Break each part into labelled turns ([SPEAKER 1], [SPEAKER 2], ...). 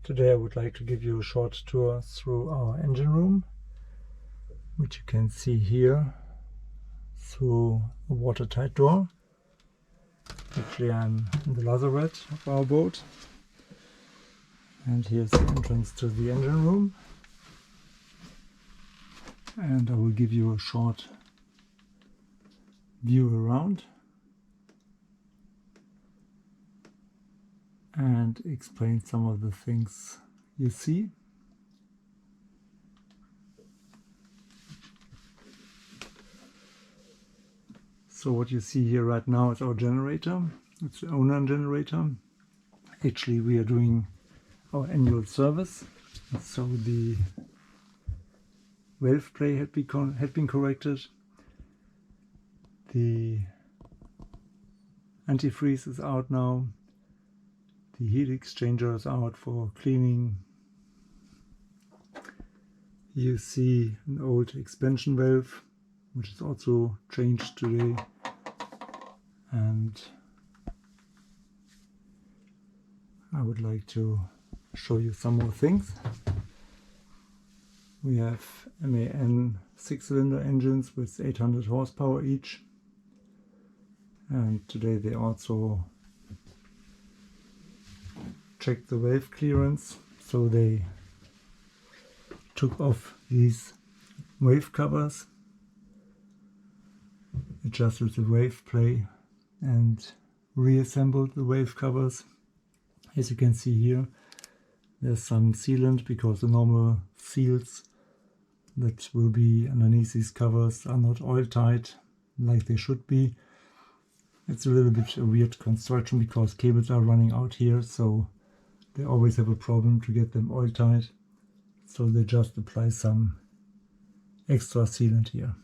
[SPEAKER 1] Today I would like to give you a short tour through our engine room, which you can see here through a watertight door. Actually, I'm in the lazarette of our boat, and here's the entrance to the engine room, and I will give you a short view around and explain some of the things you see. So what you see here right now is our generator. It's the owner generator. Actually, we are doing our annual service, so the valve play had been corrected. The antifreeze is out now. The heat exchanger is out for cleaning. You see an old expansion valve, which is also changed today. And I would like to show you some more things. We have MAN 6-cylinder engines with 800 horsepower each. And today they also checked the valve clearance, so they took off these valve covers, adjusted the valve play and reassembled the valve covers. As you can see here, there's some sealant because the normal seals that will be underneath these covers are not oil tight like they should be. It's a little bit a weird construction because cables are running out here, so they always have a problem to get them oil tight, so they just apply some extra sealant here.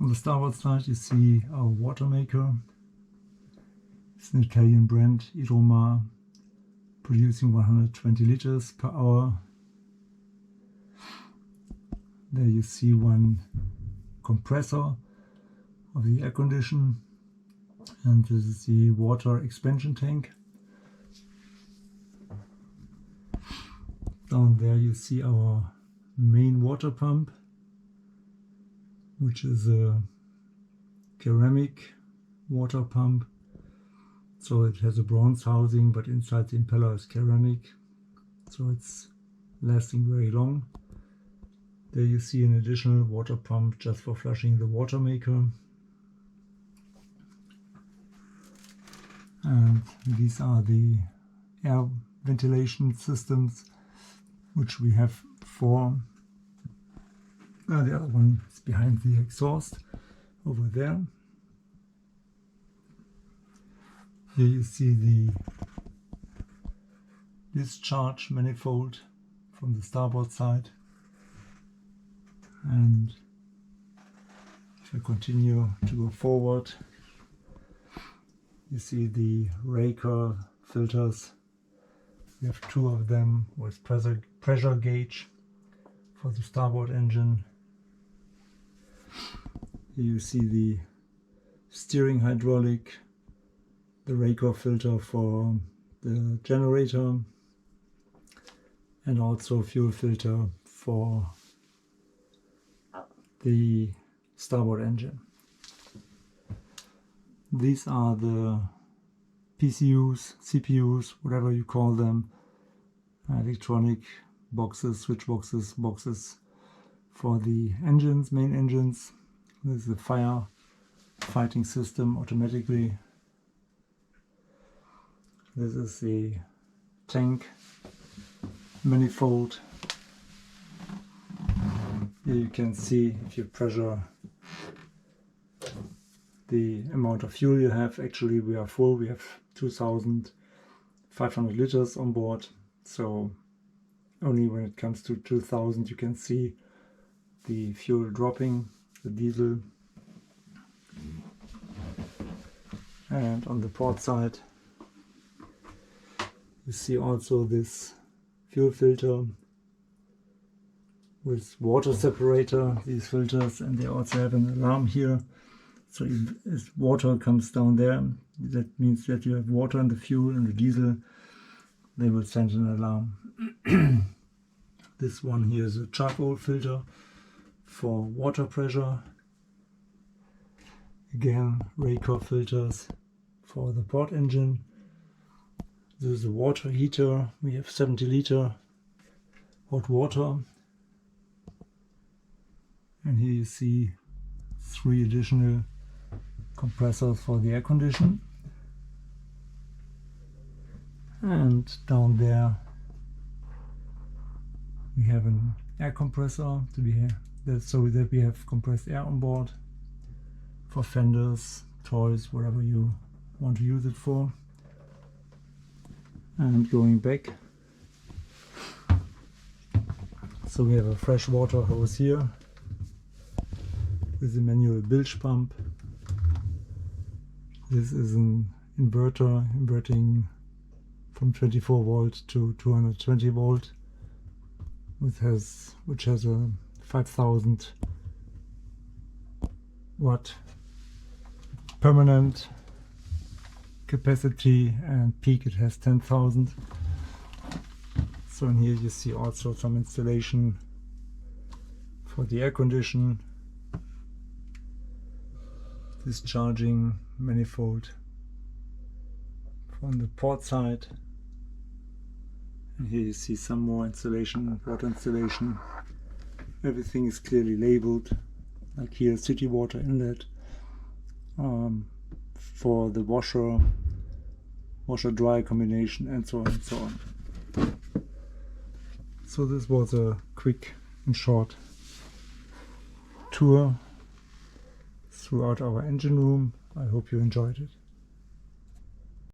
[SPEAKER 1] On the starboard side you see our water maker. It's an Italian brand, Roma, producing 120 liters per hour. There you see one compressor of the air condition, and this is the water expansion tank. Down there you see our main water pump, which is a ceramic water pump. So it has a bronze housing, but inside the impeller is ceramic, so it's lasting very long. There you see an additional water pump just for flushing the water maker. And these are the air ventilation systems, which we have four. The other one is behind the exhaust over there. Here you see the discharge manifold from the starboard side. And if I continue to go forward, you see the Raker filters. We have two of them with pressure gauge for the starboard engine. Here you see the steering hydraulic, the Raker filter for the generator, and also fuel filter for the starboard engine. These are the PCUs, CPUs, whatever you call them, electronic boxes, switch boxes, for the engines, main engines. This is the firefighting system automatically. This is the tank manifold. Here you can see if you pressure the amount of fuel you have. Actually we are full, we have 2,500 liters on board, so only when it comes to 2,000 you can see the fuel dropping, the diesel. And on the port side you see also this fuel filter with water separator, these filters, and they also have an alarm here. So if water comes down there, that means that you have water in the fuel and the diesel, they will send an alarm. This one here is a charcoal filter for water pressure. Again, Raycor filters for the port engine. This is a water heater. We have 70 liter hot water. And here you see 3 additional compressors for the air condition. And down there we have an air compressor to be here, so that we have compressed air on board for fenders, toys, whatever you want to use it for. And going back, so we have a fresh water hose here with a manual bilge pump. This is an inverter inverting from 24 volt to 220 volt, which has a 5000 watt permanent capacity, and peak it has 10,000. So in here you see also some installation for the air condition, discharging manifold from the port side. And here you see some more installation, water installation. Everything is clearly labeled, like here city water inlet, for the washer dry combination, and so on and so on. So this was a quick and short tour throughout our engine room. I hope you enjoyed it.